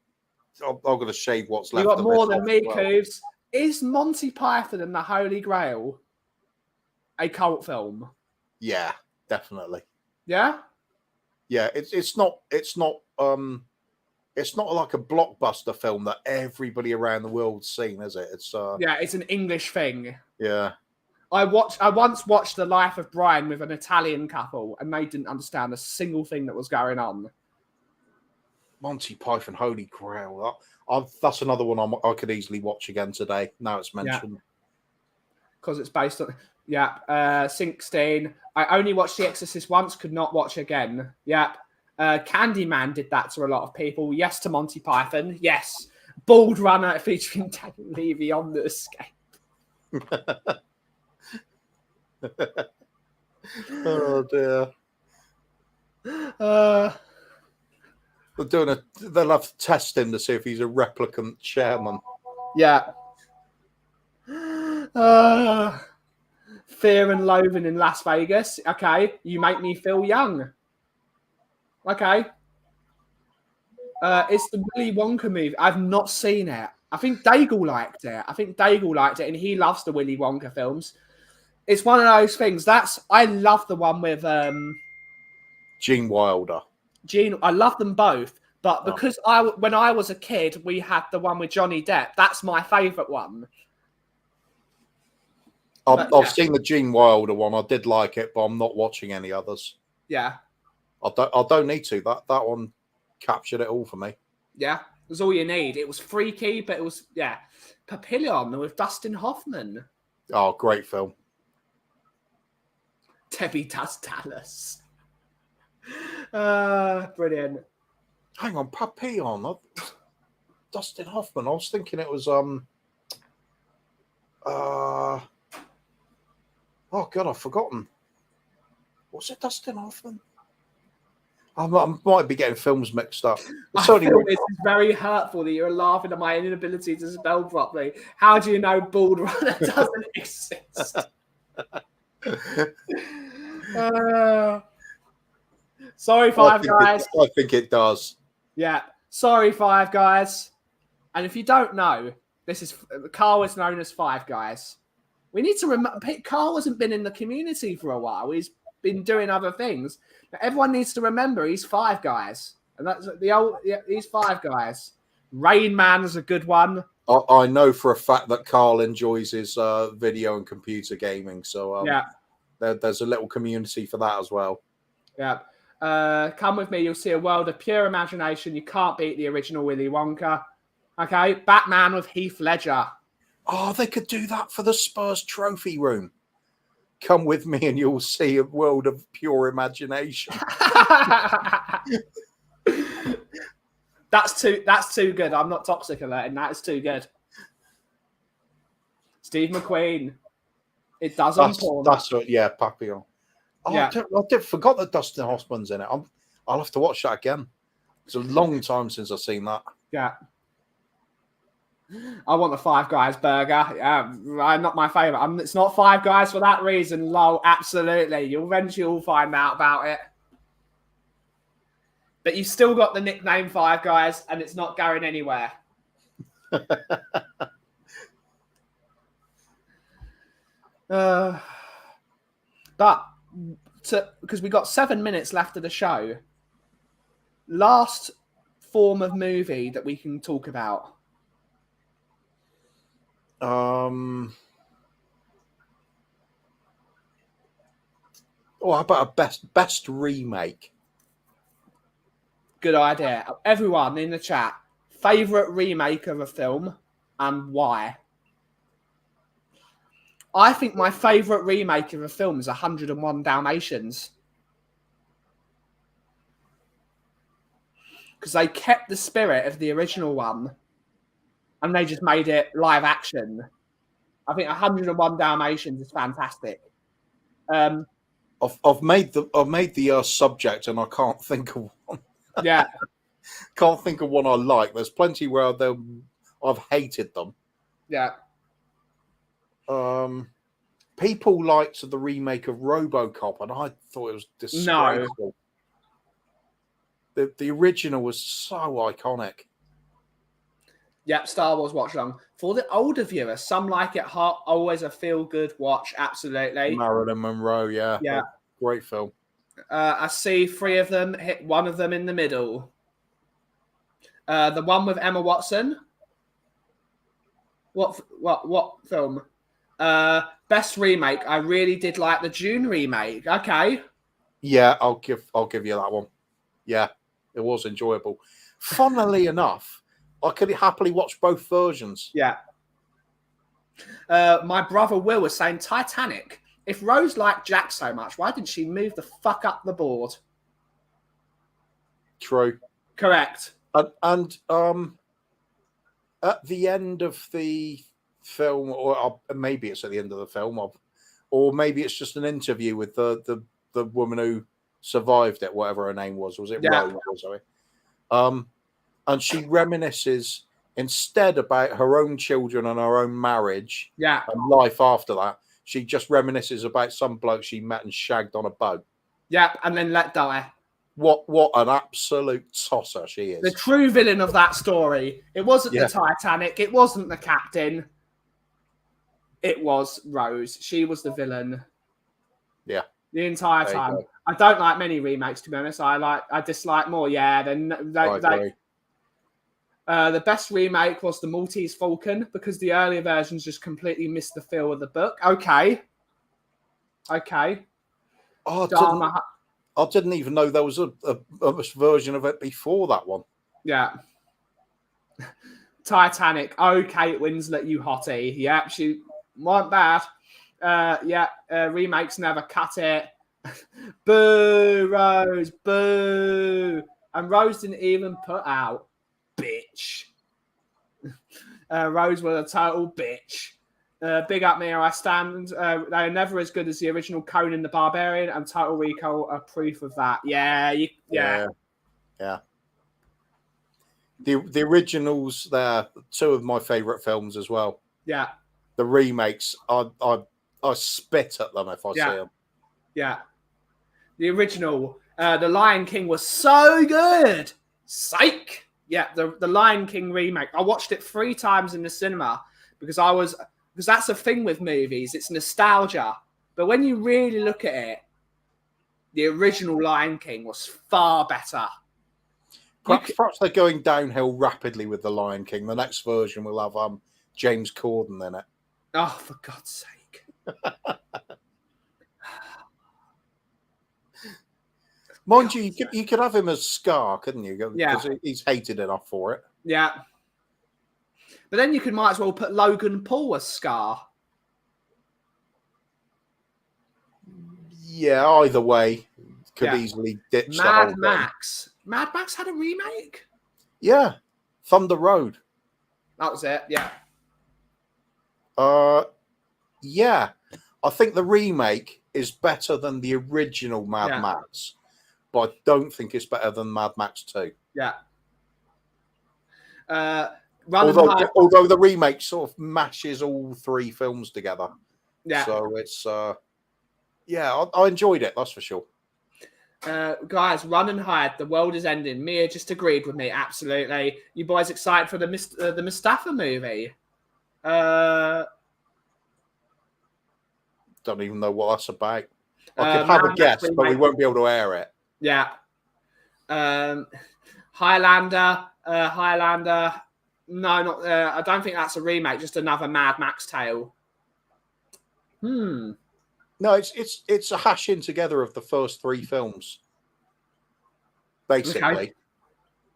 going to shave what's left. You got more than me, Cooves. Is Monty Python and the Holy Grail a cult film? Yeah, definitely. Yeah? Yeah, it's not like a blockbuster film that everybody around the world's seen, is it? It's it's an English thing. Yeah. I once watched The Life of Brian with an Italian couple, and they didn't understand a single thing that was going on. Monty Python, Holy Grail. That's another one I could easily watch again today. Now it's mentioned. Because it's based on... Yeah, 16. I only watched The Exorcist once, could not watch again. Yep. Candyman did that to a lot of people. Yes to Monty Python. Yes. Bald Runner featuring Daniel Levy on the escape. Oh dear. They'll have to test him to see if he's a replicant chairman. Yeah. Fear and Loathing in Las Vegas. Okay. You Make Me Feel Young. Okay. It's the Willy Wonka movie. I've not seen it. I think Daigle liked it. And he loves the Willy Wonka films. It's one of those things. I love the one with Gene Wilder. I love them both, but because when I was a kid, we had the one with Johnny Depp. That's my favourite one. I've seen the Gene Wilder one. I did like it, but I'm not watching any others. Yeah. I don't need to. That one captured it all for me. Yeah, it was all you need. It was freaky, but it was Papillon with Dustin Hoffman. Oh, great film. Debbie Does Dallas. Brilliant. Hang on, Papillon. Dustin Hoffman. I was thinking it was oh God, I've forgotten. Was it Dustin Hoffman? I might be getting films mixed up. It's very hurtful that you're laughing at my inability to spell properly. How do you know Bald Runner doesn't exist? Sorry, Five Guys. I think it does. Yeah. Sorry, Five Guys. And if you don't know, Carl is known as Five Guys. We need to remember, Carl hasn't been in the community for a while. He's been doing other things. But everyone needs to remember he's Five Guys. And that's these Five Guys. Rain Man's a good one. I know for a fact that Carl enjoys his video and computer gaming, so there's a little community for that as well. Yeah. Come with me, you'll see a world of pure imagination. You can't beat the original Willy Wonka. Okay, Batman with Heath Ledger. Oh, they could do that for the Spurs trophy room. Come with me and you'll see a world of pure imagination. That's too good. I'm not toxic alerting. That is too good. Steve McQueen. It does on porn. That's what, yeah, Papillon. Oh, yeah. I forgot that Dustin Hoffman's in it. I'll have to watch that again. It's a long time since I've seen that. Yeah. I want the Five Guys burger. Not my favourite. It's not Five Guys for that reason. Lol, absolutely. You'll eventually find out about it. But you've still got the nickname Five Guys, and it's not going anywhere. But because we got 7 minutes left of the show, last form of movie that we can talk about. How about a best remake? Good idea. Everyone in the chat, favorite remake of a film and why? I think my favorite remake of a film is 101 Dalmatians. Because they kept the spirit of the original one and they just made it live action. I think 101 Dalmatians is fantastic. I've made the subject and I can't think of one. Yeah. Can't think of one I like. There's plenty where I've hated them. Yeah. People liked the remake of RoboCop, and I thought it was disgraceful. No. The original was so iconic. Yep, Star Wars watch along. For the older viewers, some like it hot, always a feel-good watch, absolutely. Marilyn Monroe, yeah. Great film. I see 3 of them, hit one of them in the middle. The one with Emma Watson. What film? Best remake. I really did like the Dune remake. Okay. Yeah, I'll give you that one. Yeah, it was enjoyable. Funnily enough, I could happily watch both versions. Yeah. My brother Will was saying Titanic. If Rose liked Jack so much, why didn't she move the fuck up the board? True. Correct. And at the end of the film, or maybe it's at the end of the film, or maybe it's just an interview with the woman who survived it, whatever her name was. Was it Rose? Sorry. And she reminisces instead about her own children and her own marriage and life after that. She just reminisces about some bloke she met and shagged on a boat. Yeah, and then let die. What an absolute tosser she is. The true villain of that story. It wasn't the Titanic. It wasn't the captain. It was Rose. She was the villain. Yeah. The entire time. I don't like many remakes, to be honest. I dislike more. Yeah. The best remake was the Maltese Falcon because the earlier versions just completely missed the feel of the book. Okay. Oh, I didn't even know there was a version of it before that one. Yeah. Titanic. Oh, Kate Winslet, you hottie. Yeah, she weren't bad. Remakes never cut it. Boo, Rose. Boo. And Rose didn't even put out. Bitch. Rose was a total bitch. Big up me, I stand. They are never as good as the original Conan the Barbarian, and Total Recall are proof of that. Yeah. The originals, they're 2 of my favourite films as well. Yeah. The remakes, I spit at them if I see them. Yeah. The original, The Lion King was so good. Psych. Yeah, the Lion King remake. I watched it 3 times in the cinema because that's the thing with movies. It's nostalgia. But when you really look at it, the original Lion King was far better. Perhaps they're going downhill rapidly with The Lion King. The next version will have James Corden in it. Oh, for God's sake. Mind you could have him as Scar, couldn't you? Yeah. Because he's hated enough for it. Yeah. But then you might as well put Logan Paul as Scar. Yeah, either way. Could easily ditch Mad Max. Mad Max had a remake? Yeah. Thunder Road. That was it, yeah. Yeah. I think the remake is better than the original Mad Max, but I don't think it's better than Mad Max 2. Yeah. Although the remake sort of mashes all three films together. Yeah. So it's I enjoyed it, that's for sure. Guys, Run and Hide. The world is ending. Mia just agreed with me. Absolutely. You boys excited for the Mustafa movie? Don't even know what that's about. I could have a guess, but we won't be able to air it. Yeah. Highlander. No, not. I don't think that's a remake. Just another Mad Max tale. No, it's a hashing together of the first three films. Basically, okay.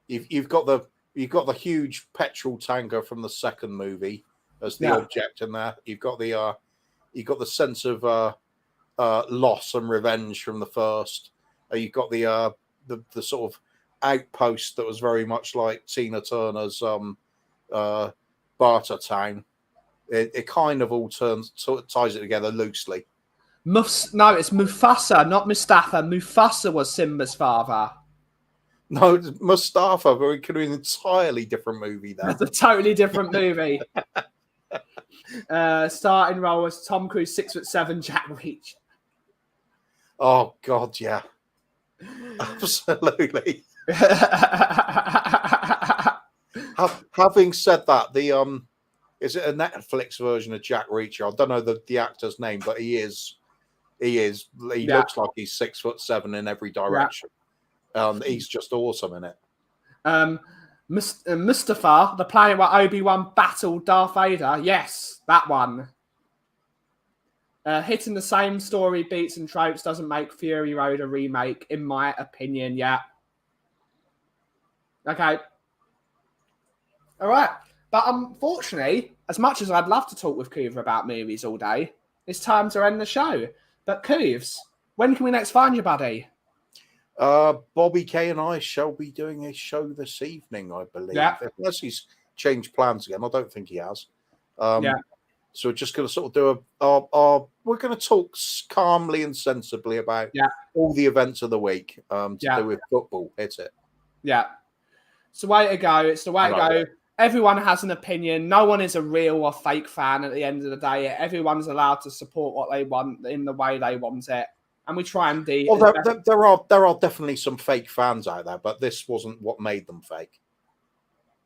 you've got the huge petrol tanker from the second movie as the object in there. You've got the sense of loss and revenge from the first. You've got the sort of outpost that was very much like Tina Turner's Barter Town. It kind of all ties it together loosely. No, it's Mufasa, not Mustafa. Mufasa was Simba's father. No, Mustafa, but it could be an entirely different movie there. It's a totally different movie. Starting role was Tom Cruise, 6'7", Jack Reacher. Oh God, yeah, absolutely. Having said that, is it a Netflix version of Jack Reacher? I don't know the actor's name, but he looks like he's 6'7" in every direction. He's just awesome in it. Mustafa, the planet where Obi-Wan battled Darth Vader. Yes, that one. Hitting the same story beats and tropes doesn't make Fury Road a remake, in my opinion. Yeah. Okay. All right. But unfortunately, as much as I'd love to talk with Coover about movies all day, it's time to end the show. But Coovs, when can we next find you, buddy? Bobby K and I shall be doing a show this evening, I believe. Yeah. Unless he's changed plans again. I don't think he has. So we're just going to sort of do we're going to talk calmly and sensibly about all the events of the week to do with football. Hit it. Yeah. It's the way to go. It's the way to go. Everyone has an opinion. No one is a real or fake fan at the end of the day. Everyone's allowed to support what they want in the way they want it. And we try and do... Well, there are definitely some fake fans out there, but this wasn't what made them fake.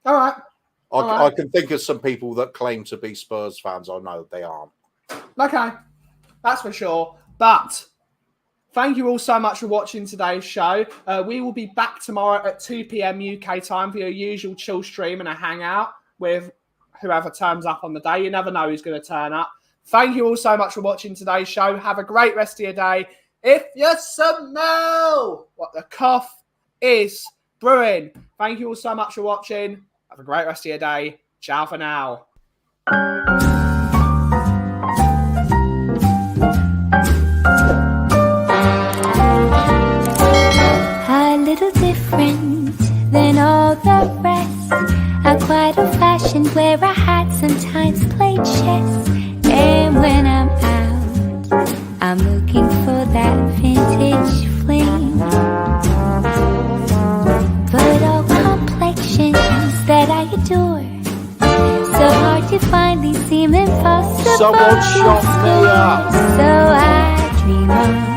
All right. I can think of some people that claim to be Spurs fans. I know they aren't. Okay. That's for sure. But thank you all so much for watching today's show. We will be back tomorrow at 2 p.m. UK time for your usual chill stream and a hangout with whoever turns up on the day. You never know who's going to turn up. Thank you all so much for watching today's show. Have a great rest of your day. If you smell what the cough is brewing, thank you all so much for watching. Have a great rest of your day. Ciao for now. A little different than all the rest. I'm quite old-fashioned, wear a hat, sometimes play chess. And when I'm out, I'm looking for that vintage fling. But all complexions that I adore, so hard to find, these seem impossible. Someone shot me up. So I dream of